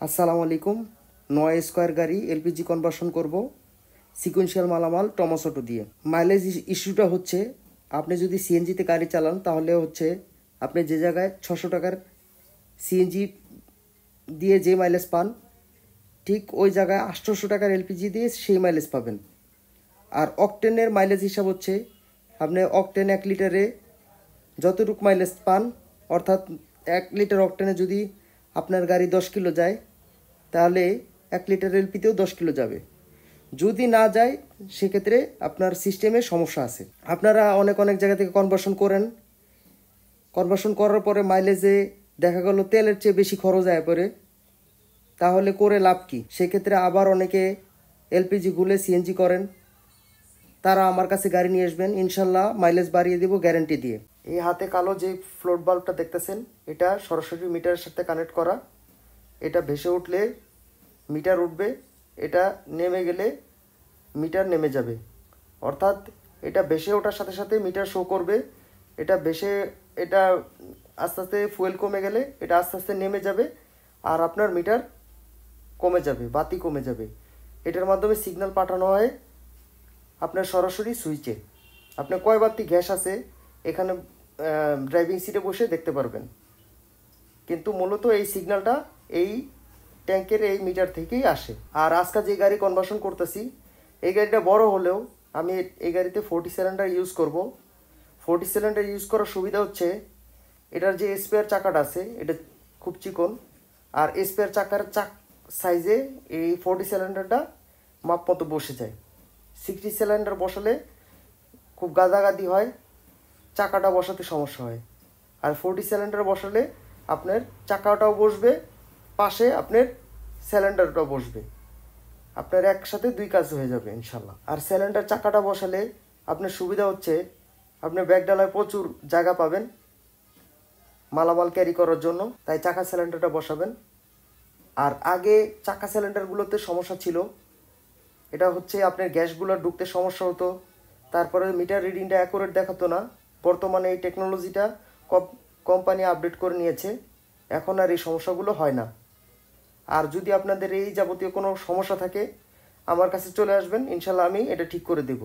আসসালামু আলাইকুম। 9 স্কোয়ার গাড়ি এলপিজি কনভার্সন করব সিকোয়েন্সিয়াল মালামাল টমাসোটো দিয়ে। মাইলেজ ইস্যুটা হচ্ছে, আপনি যদি সিএনজিতে গাড়ি চালান তাহলে হচ্ছে আপনি যে জায়গায় 600 টাকার সিএনজি দিয়ে যে মাইলেজ পান, ঠিক ওই জায়গায় 800 টাকার এলপিজি দিয়ে সেই মাইলেজ পাবেন। আর অকটেনের মাইলেজ হিসাব হচ্ছে, আপনি অকটেন 1 লিটারে যতটুকু মাইলেজ পান, অর্থাৎ 1 লিটার অকটেনে যদি আপনার গাড়ি 10 কিলো যায়, তাহলে 1 লিটার এলপিতেও 10 কিলো যাবে। যদি না যায় সেক্ষেত্রে আপনার সিস্টেমে সমস্যা আছে। আপনারা অনেক জায়গা থেকে কনভার্সন করেন, কনভার্সন করার পরে মাইলেজে দেখা গেল তেলের চেয়ে বেশি খরচ আয় পড়ে, তাহলে করে লাভ কি? সেক্ষেত্রে আবার অনেকে এলপিজি গুলে সিএনজি করেন, তারা আমার কাছে গাড়ি নিয়ে আসবেন, ইনশাল্লাহ মাইলেজ বাড়িয়ে দেব গ্যারান্টি দিয়ে। এই হাতে কালো যে ফ্লোট বাল্বটা দেখতেছেন, এটা সরাসরি মিটারের সাথে কানেক্ট করা। এটা ভেসে উঠলে মিটার উঠবে, এটা নেমে গেলে মিটার নেমে যাবে। অর্থাৎ এটা ভেসে ওঠার সাথে সাথে মিটার শো করবে। এটা আস্তে আস্তে ফুয়েল কমে গেলে এটা আস্তে আস্তে নেমে যাবে, আর আপনার মিটার কমে যাবে, বাতি কমে যাবে। এটার মাধ্যমে সিগন্যাল পাঠানো হয় আপনার সরাসরি সুইচে। আপনার কয় বাতি গ্যাস আছে এখানে ড্রাইভিং সিটে বসে দেখতে পারবেন। কিন্তু মূলত এই সিগন্যালটা এই ট্যাঙ্কের এই মিটার থেকেই আসে। আর আজকে যে গাড়ি কনভার্সন করতেছি, এই গাড়িটা বড় হলেও আমি এই গাড়িতে 40 সিলিন্ডার ইউজ করব। 40 সিলিন্ডার ইউজ করার সুবিধা হচ্ছে, এটার যে স্পেয়ার চাকাটা আছে এটা খুব চিকন, আর স্পেয়ার চাকার সাইজে এই 40 সিলিন্ডারটা মাপ মতো বসে যায়। 60 সিলিন্ডার বসালে খুব গাদাগাদি হয়, চাকাটা বসাতে সমস্যা হয়। আর 40 সিলিন্ডার বসালে আপনার চাকাটাও বসবে, পাশে আপনার সিলিন্ডারটাও বসবে। আপনার একসাথে 2 কাজ হয়ে যাবে ইনশাল্লাহ। আর সিলিন্ডার চাকাটা বসালে আপনার সুবিধা হচ্ছে, আপনি ব্যাগডালায় প্রচুর জায়গা পাবেন মালামাল ক্যারি করার জন্য, তাই চাকা সিলিন্ডারটা বসাবেন। আর আগে চাকা সিলিন্ডারগুলোতে সমস্যা ছিল, এটা হচ্ছে আপনার গ্যাসগুলো ঢুকতে সমস্যা হতো, তারপরে মিটার রিডিংটা অ্যাকুরেট দেখাতো না। বর্তমানে এই টেকনোলজিটা কোম্পানি আপডেট করে নিয়েছে, এখন আর এই সমস্যাগুলো হয় না। আর যদি আপনাদের এই যাবতীয় কোনো সমস্যা থাকে আমার কাছে চলে আসবেন, ইনশাল্লাহ আমি এটা ঠিক করে দেব।